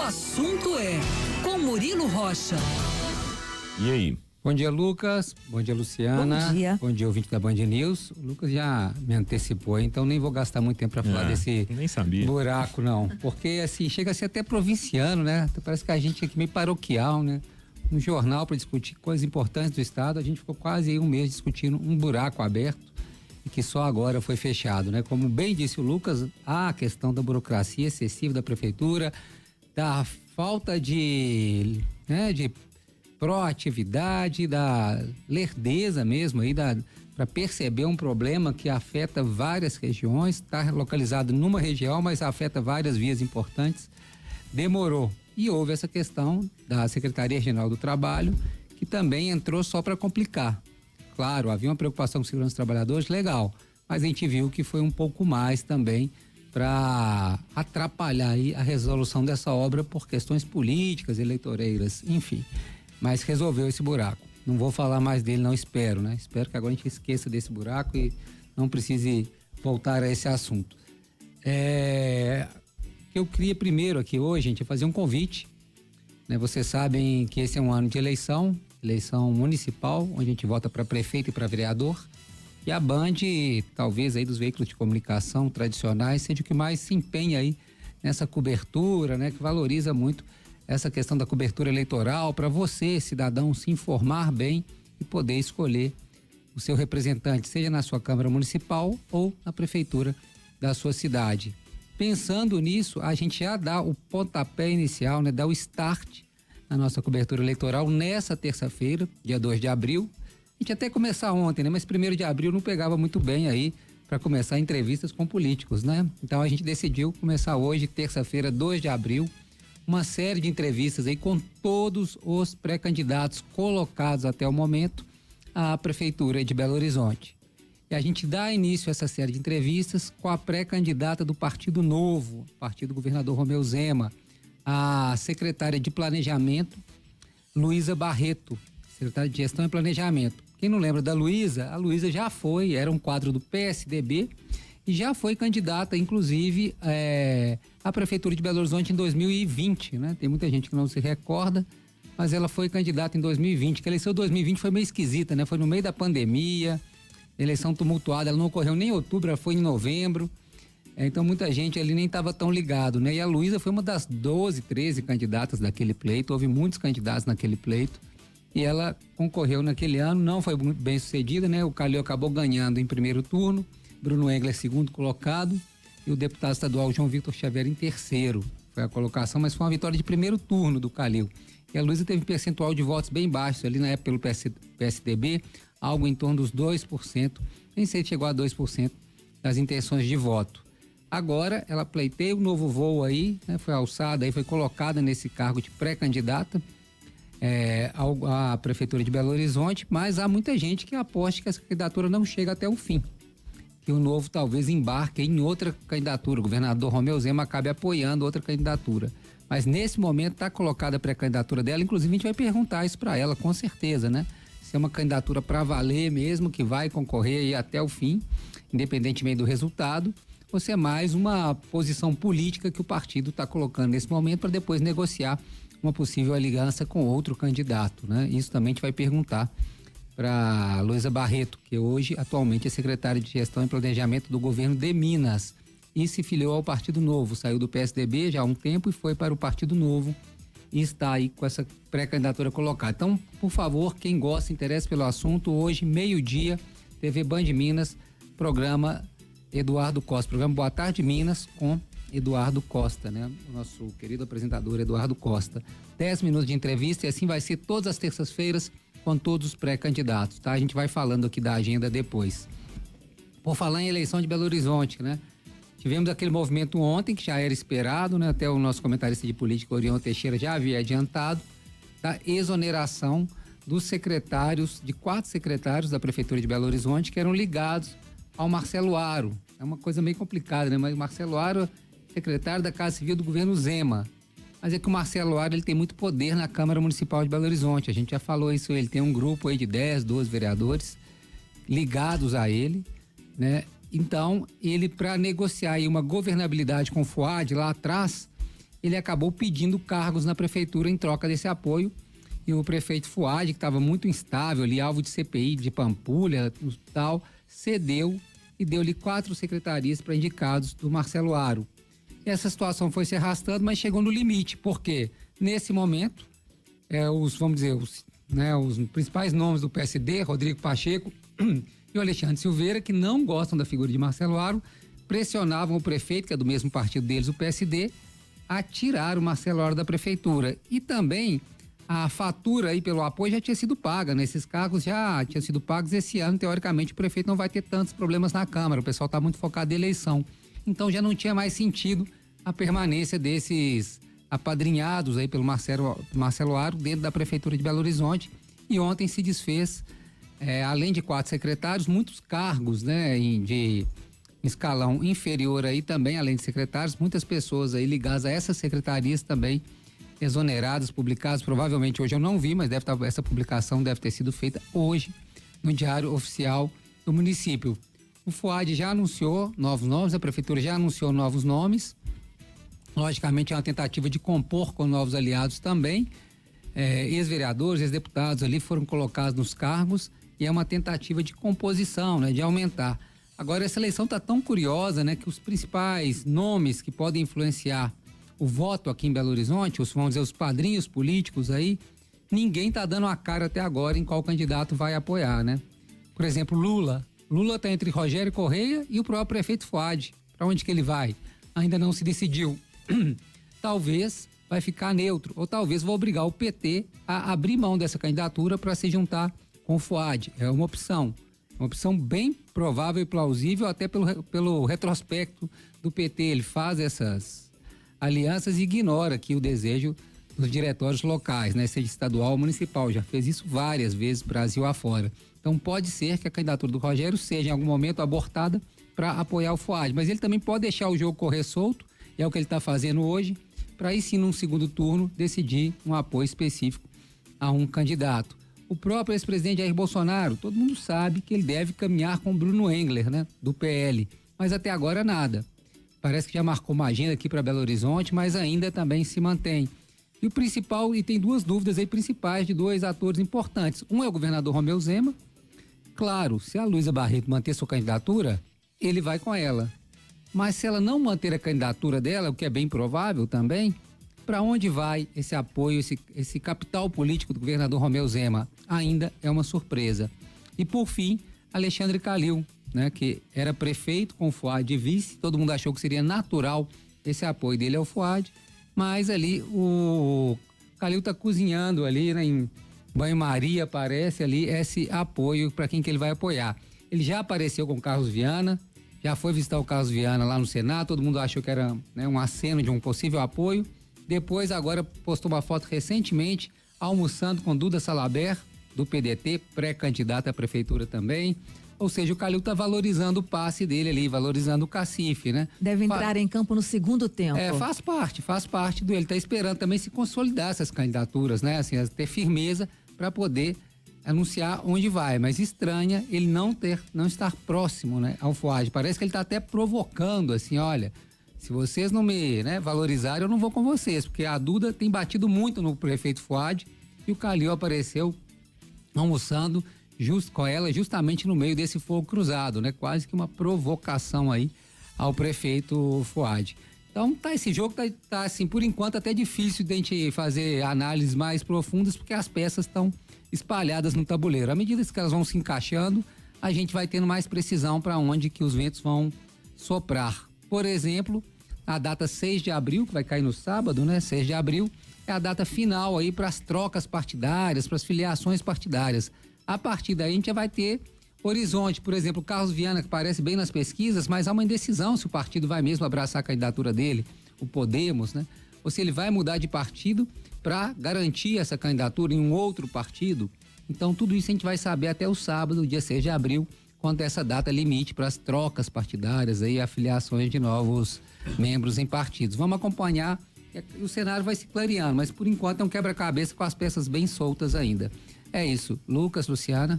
assunto é com Murilo Rocha. E aí? Bom dia, Lucas. Bom dia, Luciana. Bom dia. Bom dia, ouvinte da Band News. O Lucas já me antecipou, então nem vou gastar muito tempo para falar desse nem sabia. buraco, não. Porque, assim, chega a ser até provinciano, né? Parece que a gente aqui meio paroquial, né? No jornal para discutir coisas importantes do Estado, a gente ficou quase aí um mês discutindo um buraco aberto e que só agora foi fechado, né? Como bem disse o Lucas, a questão da burocracia excessiva da prefeitura, da falta de proatividade, da lerdeza mesmo aí, para perceber um problema que afeta várias regiões, está localizado numa região, mas afeta várias vias importantes. Demorou. E houve essa questão da Secretaria-Geral do Trabalho, que também entrou só para complicar. Claro, havia uma preocupação com a segurança dos trabalhadores, legal, mas a gente viu que foi um pouco mais também para atrapalhar aí a resolução dessa obra por questões políticas, eleitoreiras, enfim. Mas resolveu esse buraco. Não vou falar mais dele, não, espero, né? Espero que agora a gente esqueça desse buraco e não precise voltar a esse assunto. Eu queria primeiro aqui hoje, gente, fazer um convite, né? Vocês sabem que esse é um ano de eleição municipal, onde a gente vota para prefeito e para vereador. E a Band, talvez aí dos veículos de comunicação tradicionais, seja o que mais se empenha aí nessa cobertura, né? Que valoriza muito essa questão da cobertura eleitoral para você, cidadão, se informar bem e poder escolher o seu representante, seja na sua Câmara Municipal ou na prefeitura da sua cidade. Pensando nisso, a gente já dá o pontapé inicial, né? Dá o start na nossa cobertura eleitoral nessa terça-feira, dia 2 de abril. A gente até começar ontem, né? Mas 1º de abril não pegava muito bem aí para começar entrevistas com políticos, né? Então a gente decidiu começar hoje, terça-feira, 2 de abril, uma série de entrevistas aí com todos os pré-candidatos colocados até o momento à Prefeitura de Belo Horizonte. E a gente dá início a essa série de entrevistas com a pré-candidata do Partido Novo, partido do governador Romeu Zema, a secretária de Planejamento, Luísa Barreto, secretária de Gestão e Planejamento. Quem não lembra da Luísa, a Luísa já foi, era um quadro do PSDB e já foi candidata, inclusive, à Prefeitura de Belo Horizonte em 2020, né? Tem muita gente que não se recorda, mas ela foi candidata em 2020, que a eleição de 2020 foi meio esquisita, né? Foi no meio da pandemia, eleição tumultuada, ela não ocorreu nem em outubro, ela foi em novembro, então muita gente ali nem estava tão ligado, né? E a Luísa foi uma das 12, 13 candidatas daquele pleito, houve muitos candidatos naquele pleito, e ela concorreu naquele ano, não foi muito bem sucedida, né? O Calil acabou ganhando em primeiro turno, Bruno Engler segundo colocado, e o deputado estadual João Vitor Xavier em terceiro, foi a colocação, mas foi uma vitória de primeiro turno do Calil. E a Luísa teve um percentual de votos bem baixo ali na época pelo PSDB, algo em torno dos 2%, nem sei se chegou a 2% das intenções de voto. Agora ela pleiteia um novo voo aí, né? Foi alçada aí, foi colocada nesse cargo de pré-candidata à Prefeitura de Belo Horizonte, mas há muita gente que aposta que essa candidatura não chega até o fim, que o Novo talvez embarque em outra candidatura, o governador Romeu Zema acabe apoiando outra candidatura. Mas nesse momento está colocada a pré-candidatura dela, inclusive a gente vai perguntar isso para ela, com certeza, né? Se é uma candidatura para valer mesmo, que vai concorrer aí até o fim, independentemente do resultado, ou se é mais uma posição política que o partido está colocando nesse momento para depois negociar uma possível aliança com outro candidato, né? Isso também a gente vai perguntar para Luísa Barreto, que hoje atualmente é secretária de Gestão e Planejamento do governo de Minas e se filiou ao Partido Novo, saiu do PSDB já há um tempo e foi para o Partido Novo e está aí com essa pré-candidatura colocada. Então, por favor, quem gosta, interessa pelo assunto, hoje, meio-dia, TV Band Minas, programa Eduardo Costa, programa Boa Tarde Minas com Eduardo Costa, né? O nosso querido apresentador Eduardo Costa. 10 minutos de entrevista e assim vai ser todas as terças-feiras com todos os pré-candidatos, tá? A gente vai falando aqui da agenda depois. Por falar em eleição de Belo Horizonte, né? Tivemos aquele movimento ontem que já era esperado, né? Até o nosso comentarista de política, Orion Teixeira, já havia adiantado da exoneração dos secretários, de 4 secretários da Prefeitura de Belo Horizonte que eram ligados ao Marcelo Aro. É uma coisa meio complicada, né? Mas o Marcelo Aro, secretário da Casa Civil do governo Zema. Mas é que o Marcelo Aro, ele tem muito poder na Câmara Municipal de Belo Horizonte. A gente já falou isso, ele tem um grupo aí de 10, 12 vereadores ligados a ele, né? Então, ele, para negociar aí uma governabilidade com o FUAD lá atrás, ele acabou pedindo cargos na prefeitura em troca desse apoio. E o prefeito Fuad, que estava muito instável ali, alvo de CPI, de Pampulha e tal, cedeu e deu-lhe 4 secretarias para indicados do Marcelo Aro. E essa situação foi se arrastando, mas chegou no limite, porque nesse momento, os principais nomes do PSD, Rodrigo Pacheco e o Alexandre Silveira, que não gostam da figura de Marcelo Aro, pressionavam o prefeito, que é do mesmo partido deles, o PSD, a tirar o Marcelo Aro da prefeitura. E também a fatura aí pelo apoio já tinha sido paga, né? Esses cargos já tinham sido pagos esse ano. Teoricamente, o prefeito não vai ter tantos problemas na Câmara. O pessoal está muito focado em eleição. Então, já não tinha mais sentido a permanência desses apadrinhados aí pelo Marcelo Aro dentro da Prefeitura de Belo Horizonte. E ontem se desfez, além de 4 secretários, muitos cargos, né? De escalão inferior aí também, além de secretários, muitas pessoas aí ligadas a essas secretarias também exoneradas, publicadas, provavelmente hoje eu não vi, mas essa publicação deve ter sido feita hoje no Diário Oficial do município. O Fuad já anunciou novos nomes, a prefeitura já anunciou novos nomes, logicamente é uma tentativa de compor com novos aliados também, ex-vereadores, ex-deputados ali foram colocados nos cargos e é uma tentativa de composição, né, de aumentar. Agora essa eleição está tão curiosa, né, que os principais nomes que podem influenciar o voto aqui em Belo Horizonte, os padrinhos políticos aí, ninguém tá dando a cara até agora em qual candidato vai apoiar, né? Por exemplo, Lula tá entre Rogério Correia e o próprio prefeito Fuad. Para onde que ele vai? Ainda não se decidiu. Talvez vai ficar neutro, ou talvez vai obrigar o PT a abrir mão dessa candidatura para se juntar com o Fuad. É uma opção bem provável e plausível, até pelo retrospecto do PT. Ele faz essas alianças e ignora aqui o desejo dos diretórios locais, né? Seja estadual ou municipal, já fez isso várias vezes Brasil afora. Então pode ser que a candidatura do Rogério seja em algum momento abortada para apoiar o Fuad, mas ele também pode deixar o jogo correr solto, e é o que ele está fazendo hoje, para aí sim num segundo turno decidir um apoio específico a um candidato. O próprio ex-presidente Jair Bolsonaro, todo mundo sabe que ele deve caminhar com Bruno Engler, né? Do PL, mas até agora nada. Parece que já marcou uma agenda aqui para Belo Horizonte, mas ainda também se mantém. E o principal, e tem 2 dúvidas aí principais de 2 atores importantes. Um é o governador Romeu Zema. Claro, se a Luísa Barreto manter sua candidatura, ele vai com ela. Mas se ela não manter a candidatura dela, o que é bem provável também, para onde vai esse apoio, esse capital político do governador Romeu Zema? Ainda é uma surpresa. E por fim, Alexandre Calil, né, que era prefeito com o Fuad de vice, todo mundo achou que seria natural esse apoio dele ao Fuad, mas ali o Calil está cozinhando ali, né, em banho-maria, parece ali esse apoio para quem que ele vai apoiar. Ele já apareceu com o Carlos Viana, já foi visitar o Carlos Viana lá no Senado, todo mundo achou que era, né, um aceno de um possível apoio. Depois agora postou uma foto recentemente almoçando com Duda Salabert, do PDT, pré-candidata à prefeitura também. Ou seja, o Calil está valorizando o passe dele ali, valorizando o cacife, né? Deve entrar em campo no segundo tempo. Faz parte do ele. Está esperando também se consolidar essas candidaturas, né? Assim, ter firmeza para poder anunciar onde vai. Mas estranha ele não estar próximo, né, ao Fuad. Parece que ele está até provocando, assim, olha, se vocês não me, né, valorizarem, eu não vou com vocês, porque a Duda tem batido muito no prefeito Fuad e o Calil apareceu almoçando com ela justamente no meio desse fogo cruzado, né? Quase que uma provocação aí ao prefeito Fuad. Então esse jogo tá assim, por enquanto até difícil de a gente fazer análises mais profundas, porque as peças estão espalhadas no tabuleiro. À medida que elas vão se encaixando, a gente vai tendo mais precisão para onde que os ventos vão soprar. Por exemplo, a data 6 de abril, que vai cair no sábado, né? 6 de abril, é a data final aí para as trocas partidárias, para as filiações partidárias. A partir daí a gente já vai ter horizonte. Por exemplo, o Carlos Viana, que aparece bem nas pesquisas, mas há uma indecisão se o partido vai mesmo abraçar a candidatura dele, o Podemos, né? Ou se ele vai mudar de partido para garantir essa candidatura em um outro partido. Então tudo isso a gente vai saber até o sábado, dia 6 de abril, quando é essa data limite para as trocas partidárias e afiliações de novos membros em partidos. Vamos acompanhar, o cenário vai se clareando, mas por enquanto é um quebra-cabeça com as peças bem soltas ainda. É isso. Lucas, Luciana.